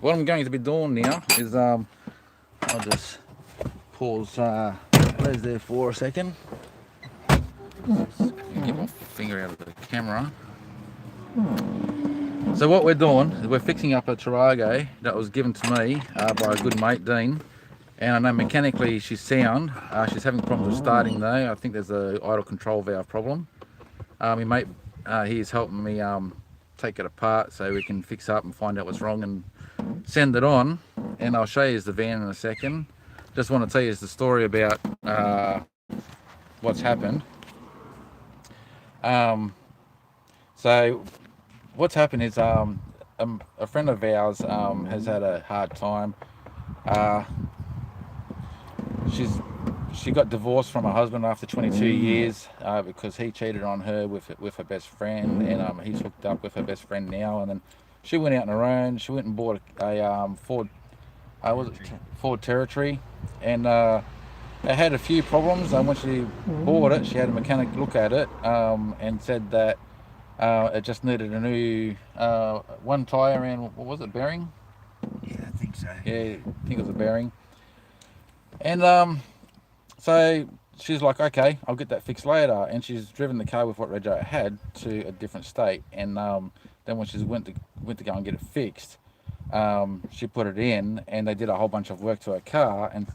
what I'm going to be doing now is I'll just pause Les there for a second. Get my finger out of the camera. So what we're doing is we're fixing up a Tarago that was given to me by a good mate, Dean. And I know mechanically she's sound. She's having problems with starting though. I think there's a idle control valve problem. My mate, he's helping me take it apart so we can fix up and find out what's wrong and send it on. And I'll show you the van in a second. Just want to tell you the story about what's happened. So what's happened is a friend of ours has had a hard time. She got divorced from her husband after 22 years because he cheated on her with her best friend, and he's hooked up with her best friend now. And then she went out on her own. She went and bought a Ford Territory, and it had a few problems. And when she bought it, she had a mechanic look at it and said that it just needed a new one tyre and what was it, bearing? Yeah, I think so. Yeah, I think it was a bearing. And so she's like, okay, I'll get that fixed later. And she's driven the car with what rego it had to a different state. And then when she went to go and get it fixed, she put it in, and they did a whole bunch of work to her car and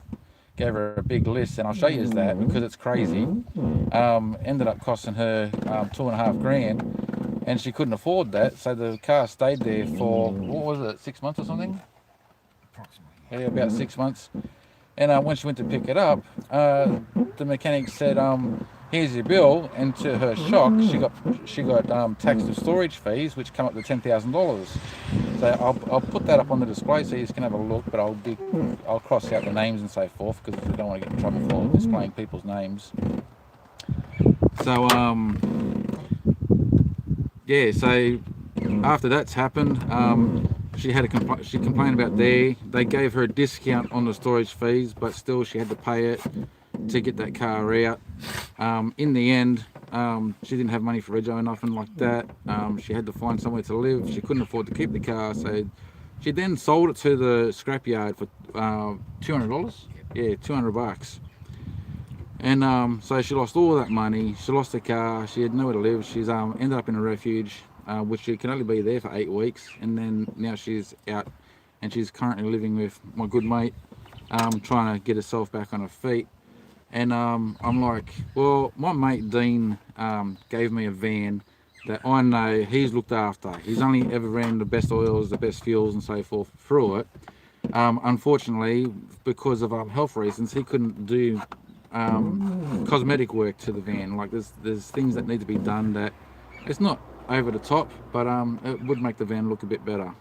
gave her a big list. And I'll show you that because it's crazy. Ended up costing her $2.5 grand, and she couldn't afford that. So the car stayed there for, what was it, 6 months or something? Approximately. Yeah, about 6 months. And when she went to pick it up, the mechanic said, here's your bill. And to her shock, she got taxed with storage fees, which come up to $10,000. So I'll put that up on the display so you can have a look, but I'll cross out the names and so forth because we don't want to get in trouble for displaying people's names. So yeah, so after that's happened, she complained about they gave her a discount on the storage fees, but still she had to pay it to get that car out. In the end, she didn't have money for rego or nothing like that. She had to find somewhere to live. She couldn't afford to keep the car, so she then sold it to the scrapyard for $200. Yeah, $200. And so she lost all that money. She lost her car. She had nowhere to live. She's ended up in a refuge, which she can only be there for 8 weeks. And then now she's out, and she's currently living with my good mate, trying to get herself back on her feet. And I'm like, well, my mate Dean gave me a van that I know he's looked after. He's only ever ran the best oils, the best fuels and so forth through it. Unfortunately, because of health reasons, he couldn't do cosmetic work to the van. Like there's things that need to be done that it's not over the top, but it would make the van look a bit better.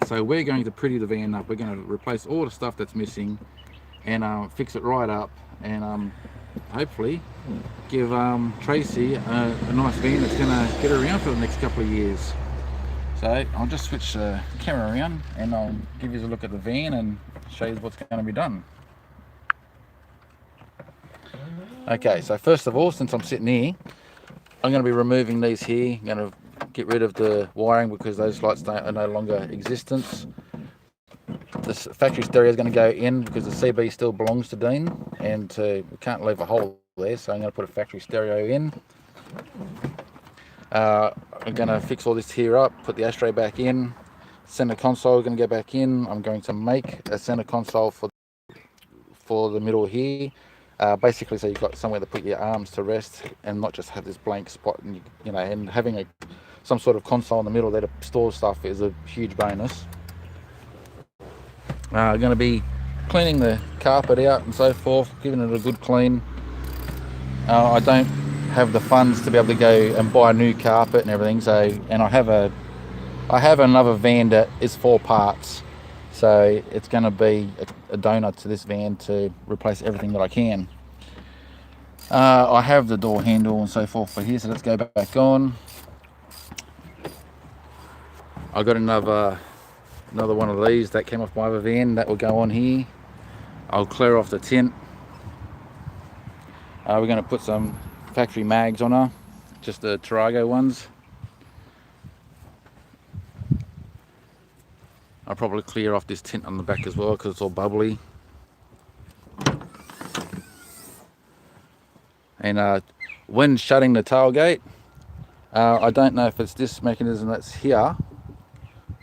So we're going to pretty the van up. We're going to replace all the stuff that's missing and fix it right up, and hopefully give Tracey a nice van that's going to get her around for the next couple of years. So I'll just switch the camera around and I'll give you a look at the van and show you what's going to be done. Okay, so first of all, since I'm sitting here, I'm going to be removing these here. I'm going to get rid of the wiring because those lights are no longer in existence. This factory stereo is going to go in because the CB still belongs to Dean, and we can't leave a hole there, so I'm going to put a factory stereo in. I'm going to fix all this here up, put the ashtray back in. Center console is going to go back in. I'm going to make a center console for the middle here. Basically, so you've got somewhere to put your arms to rest and not just have this blank spot. And you know, and having some sort of console in the middle there to store stuff is a huge bonus. I'm going to be cleaning the carpet out and so forth, giving it a good clean. I don't have the funds to be able to go and buy a new carpet and everything. So, and I have another van that is 4 parts. So it's going to be a donut to this van to replace everything that I can. I have the door handle and so forth for here, so let's go back on. I got another one of these that came off my other van that will go on here. I'll clear off the tint. We're going to put some factory mags on her, just the Tarago ones. I'll probably clear off this tint on the back as well because it's all bubbly. And when shutting the tailgate, I don't know if it's this mechanism that's here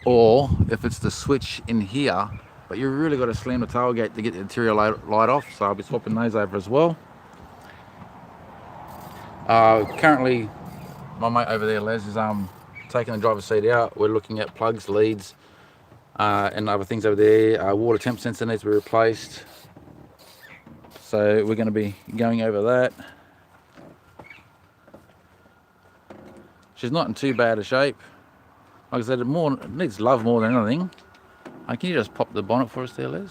or if it's the switch in here, but you really got to slam the tailgate to get the interior light off, so I'll be swapping those over as well. Currently my mate over there, Les, is taking the driver's seat out. We're looking at plugs, leads, and other things over there. Water temp sensor needs to be replaced, so we're going to be going over that. She's not in too bad a shape. Like I said, it needs love more than anything. Can you just pop the bonnet for us there, Les?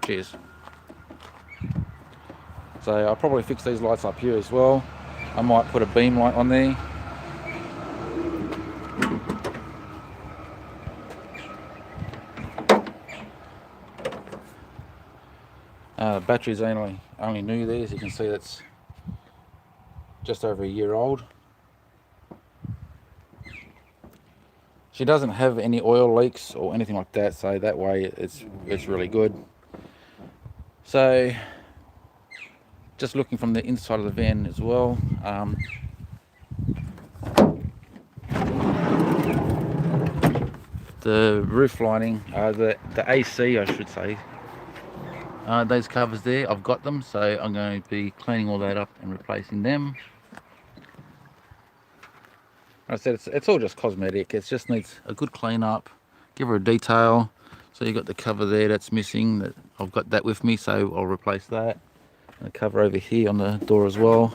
Cheers. So I'll probably fix these lights up here as well. I might put a beam light on there. The battery's only new there, as you can see. That's just over a year old. She doesn't have any oil leaks or anything like that, so that way it's really good. So just looking from the inside of the van as well. The roof lining, the AC I should say, those covers there, I've got them, so I'm going to be cleaning all that up and replacing them. Like I said, it's all just cosmetic. It just needs a good clean up, give her a detail. So you've got the cover there that's missing, that I've got that with me, so I'll replace that. And the cover over here on the door as well,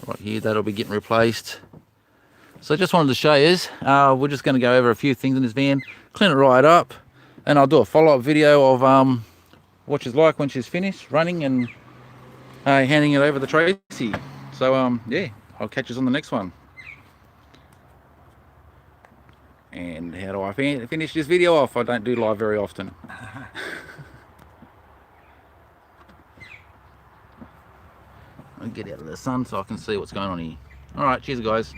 right here, that'll be getting replaced. So I just wanted to show you, we're just going to go over a few things in this van, clean it right up, and I'll do a follow-up video of what she's like when she's finished running and handing it over to Tracey. So yeah, I'll catch you on the next one. And how do I finish this video off? I don't do live very often. I'll get out of the sun so I can see what's going on here. Alright, cheers guys.